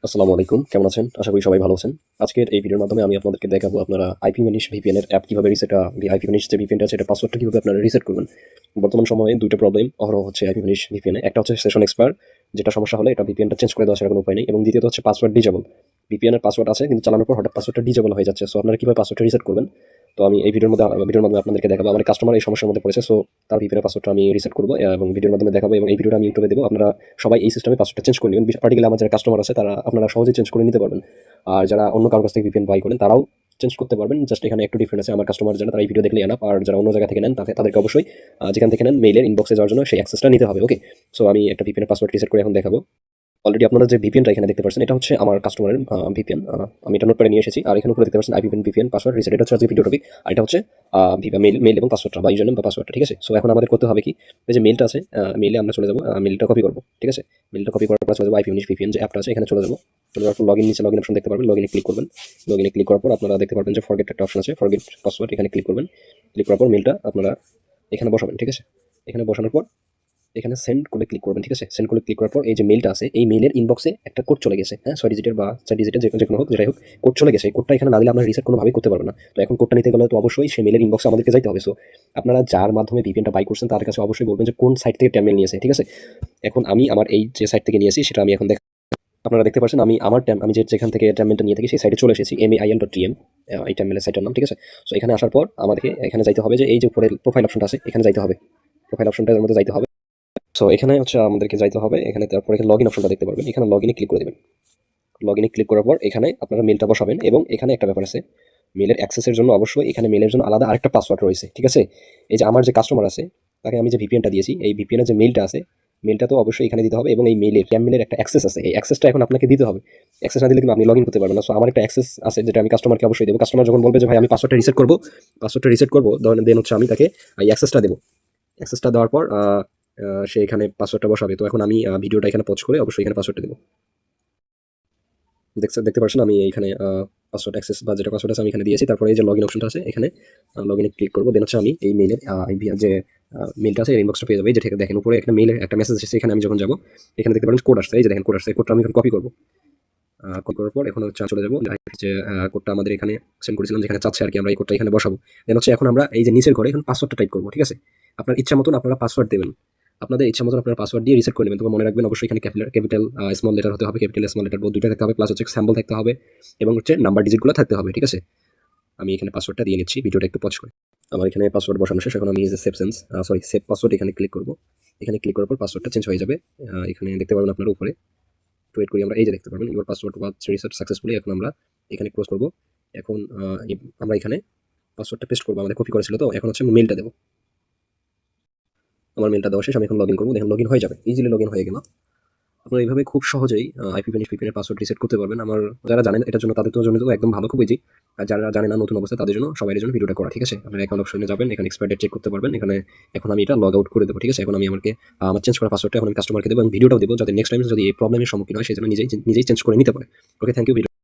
আসসালামু আলাইকুম, কেমন আছেন? আশা করি সবাই ভালো আছেন। আজকের এই ভিডিওর মাধ্যমে আমি আপনাদেরকে দেখাবো আপনারা IPVanish VPN এর অ্যাপ কিভাবে IPVanish যে VPN টা আছে, এটা পাসওয়ার্ডটা কিভাবে আপনারা রিসেট করবেন। বর্তমান সময়ে ২ টা প্রবলেম অহরহ হচ্ছে IPVanish VPN এ। একটা হচ্ছে সেশন এক্সপায়ার, যেটা সমস্যা হলে এটা VPN টা চেঞ্জ করে দেওয়া ছাড়া কোনো উপায় নেই। এবং দ্বিতীয়ত হচ্ছে পাসওয়ার্ড ডিজেবল। VPN এর পাসওয়ার্ড আছে কিন্তু চালানোর পর হঠাৎ পাসওয়ার্ডটা ডিজেবল হয়ে যাচ্ছে। সো আপনারা কিভাবে পাসওয়ার্ডটা রিসেট করবেন? তো আমি এই ভিডিওর মাধ্যমে আপনাদেরকে দেখাবো। আমার কাস্টমার এই সমস্যার মধ্যে পড়েছে। সো তার VPN এর পাসওয়ার্ডটা আমি রিসেট করব এবং ভিডিওর মাধ্যমে দেখাবো এবং এই ভিডিওটা আমি ইউটিউবে দেবো। আপনারা সবাই এই সিস্টেমে পাসওয়ার্ডটা চেঞ্জ করে নেবেন। পার্টিকুলার আমার যারা কাস্টমার আছে তারা আপনারা সহজেই চেঞ্জ করে নিতে পারবেন। আর যারা অন্য কারোর কাছ থেকে VPN বাই করেন তারাও চেঞ্জ করতে পারবেন। জাস্ট এখানে একটু ডিফারেন্ট আছে। আমার কাস্টমার যারা তারা এই ভিডিও দেখলে এনাফ। আর যারা অন্য জায়গা থেকে নেন তাদেরকে অবশ্যই যেখান থেকে নেন মেইলের ইনবক্সে যাওয়ার জন্য সেই অ্যাক্সেসটা নিতে হবে। ওকে, সো আমি একটা VPN এর পাসওয়ার্ড রিসেট করে এখন দেখাবো। অলরেডি আপনারা যে VPNটা এখানে দেখতে পাচ্ছেন এটা হচ্ছে আমার কাস্টমারের VPN। আমি এটা নোট করে নিয়ে এসেছি। আর এখানে উপরে দেখতে পাচ্ছেন IPVanish VPN পাসওয়ার্ড রিসেট। এটা হচ্ছে আজকে ভিডিও টপিক। আর এটা হচ্ছে মেইল এবং পাসওয়ার্ডটা বা ইউজারনেম বা পাসওয়ার্ডটা, ঠিক আছে? সো এখন আমাদের করতে হবে কি, এই যে মেইলটা আছে, মেইলে আমরা চলে যাবো, মেইলটা কপি করবো, ঠিক আছে? মেইলটা কপি করার পর চলে যাবো IPVanish VPN যে অ্যাপটা আছে এখানে চলে যাবো। চলে যাওয়ার পর নিচে লগইন অপশন দেখতে পারবেন, লগইনে ক্লিক করবেন। লগইনে ক্লিক করার পর আপনারা দেখতে পারবেন যে ফরগেট একটা অপশন আছে, ফরগেট পাসওয়ার্ড, এখানে ক্লিক করবেন। ক্লিক করার পর মেইলটা আপনারা এখানে বসাবেন, ঠিক আছে? এখানে বসানোর পর এখানে সেন্ড করে ক্লিক করবেন, ঠিক আছে? সেন্ড করে ক্লিক করার পর এই যে মেইলটা আছে এই মেইলের ইনবক্সে একটা কোড চলে গেছে, হ্যাঁ, 6 ডিজিটের বা 4 ডিজিটের যে কোনো হোক, যেটাই হোক, কোড চলে গেছে। এই কোডটা এখানে না দিলে আমরা রিসেট কোনোভাবেই করতে পারবো না। তো এখন কোডটা নিতে গেলে তো অবশ্যই সেই মেইলের ইনবক্সে আমাদেরকে যাইতে হবে। সো আপনারা যার মাধ্যমে VPNটা বাই করছেন তার কাছে অবশ্যই বলবেন যে কোন সাইট থেকে মেইল নিয়েছে, ঠিক আছে? এখন আমি আমার এই যে সাইট থেকে নিয়েছি সেটা আমি এখন আপনারা দেখতে পাচ্ছেন আমি যেখান থেকে মেইলটা নিয়ে থাকি সেই সাইটে চলে এসেছি, mail.tm এই মেইলের সাইটের নাম, ঠিক আছে? সো এখানে আসার পর আমাদেরকে এখানে যাইতে হবে যে এই যে উপরে প্রোফাইল অপশনটা আছে এখানে যাইতে হবে। প্রোফাইল অপশনটার মধ্যে যাইতে হবে। সো এখানে হচ্ছে আমাদেরকে যাইতে হবে, এখানে তারপর এখানে লগইন অপশনটা দেখতে পারবেন, এখানে লগইনে ক্লিক করে দেবেন। লগইনে ক্লিক করার পর এখানে আপনারা মেলটা বসাবেন এবং এখানে একটা ব্যাপার আছে, মেলের অ্যাক্সেসের জন্য অবশ্যই এখানে মেলের জন্য আলাদা আরেকটা পাসওয়ার্ড রয়েছে, ঠিক আছে? এই যে আমার যে কাস্টমার আছে তাকে আমি যে VPNটা দিয়েছি এই VPN এর যে মেলটা আছে মেলটা তো অবশ্যই এখানে দিতে হবে এবং এই মেলের একটা অ্যাক্সেস আছে, এই অ্যাক্সেসটা এখন আপনাকে দিতে হবে। অ্যাক্সেস না দিলে কিন্তু আপনি লগইন করতে পারবেন না। সো আমার একটা অ্যাক্সেস আছে যেটা আমি কাস্টমারকে অবশ্যই দেবো। কাস্টমার যখন বলবে যে ভাই আমি পাসওয়ার্ডটা রিসেট করবো, দেন হচ্ছে আমি তাকে এই অ্যাক্সেসটা দেবো। অ্যাক্সেসটা দেওয়ার পর সে এখানে পাসওয়ার্ডটা বসাবে। তো এখন আমি ভিডিওটা এখানে পজ করে অবশ্যই এখানে পাসওয়ার্ডটা দেবো। দেখতে পাচ্ছেন আমি এইখানে পাসওয়ার্ড অ্যাক্সেস বা যেটা পাসওয়ার্ড আছে আমি এখানে দিয়েছি। তারপরে এই যে লগইন অপশনটা আছে এখানে লগইনে ক্লিক করবো। দেন হচ্ছে আমি এই মেইলের যে মেইলটা আছে এর ইনবক্সটা পেয়ে যাবে। এই যে দেখেন উপরে একটা মেইলের একটা মেসেজ এসেছে, এখানে আমি যখন যাবো এখানে দেখতে পারেন কোড আসছে, এই যে দেখেন কোড আসছে। এই কোডটা আমি এখন কপি করবো। কপি করার পর এখন হচ্ছে চলে যাবো যে কোডটা আমাদের এখানে সেন্ড করেছিলাম যেখানে চাচ্ছে আর কি, আমরা এই কোডটা এখানে বসাবো। দেন হচ্ছে এখন আমরা এই যে নিচের ঘরে এখন পাসওয়ার্ডটা টাইপ করবো, ঠিক আছে? আপনার ইচ্ছা মতন আপনারা পাসওয়ার্ড দেবেন, আপনাদের ইচ্ছা মতন আপনারা পাসওয়ার্ড দিয়ে রিসেট করে নেবেন। তবে মনে রাখবেন অবশ্যই এখানে ক্যাপিটাল স্মল লেটার হতে হবে, ক্যাপিটাল স্মল লেটার দুইটা থাকতে হবে, প্লাস হচ্ছে স্যাম্বল থাকতে হবে এবং হচ্ছে নাম্বার ডিজিটগুলো থাকতে হবে, ঠিক আছে? আমি এখানে পাসওয়ার্ডটা দিয়ে নিচ্ছি, ভিডিওটা একটু পজ করে। আমার এখানে পাসওয়ার্ড বসানো শেষ। এখন আমি এই যে সেভ পাসওয়ার্ড এখানে ক্লিক করবো। এখানে ক্লিক করার পর পাসওয়ার্ডটা চেঞ্জ হয়ে যাবে। এখানে দেখতে পারবেন আপনার উপরে, ওয়েট করি আমরা, এই যে দেখতে পারবেন your password was reset successfully. এখন আমরা এখানে ক্লোজ করবো। এখন আমরা এখানে পাসওয়ার্ডটা পেস্ট করবো, আমাদের কপি করেছিল। তো এখন হচ্ছে মেলটা দেবো। আমার মেলটা দেওয়া শেষ, আমি এখন লগইন করবো। দেখুন লগইন হয়ে যাবে, ইজিলি লগইন হয়ে গেল। আপনারা এইভাবে খুব সহজেই IPVanish VPN এর পাসওয়ার্ড রিসেট করতে পারবেন। আমার যারা জানেন এটার জন্য তাদের জন্য তো একদম ভালো, খুব ইজি। আর যারা জানে না নতুন অবস্থা তাদের জন্য সবাই জন্য ভিডিওটা করা, ঠিক আছে? আপনারা অ্যাকাউন্ট অপশনে যাবেন, এখানে এক্সপায়ার ডেট চেক করতে পারবেন। এখানে এখন আমি এটা লগ আউট করে দেবো, ঠিক আছে? এখন আমি আমার চেঞ্জ করা পাসওয়ার্ডটা এখন আমি কাস্টমারকে দেবো এবং ভিডিওটাও দেবো যাতে নেক্সট টাইম যদি এই প্রবলেমের সম্মুখীন হয় সে যেন নিজেই চেঞ্জ করে নিতে পারে। ওকে, থ্যাংক ইউ।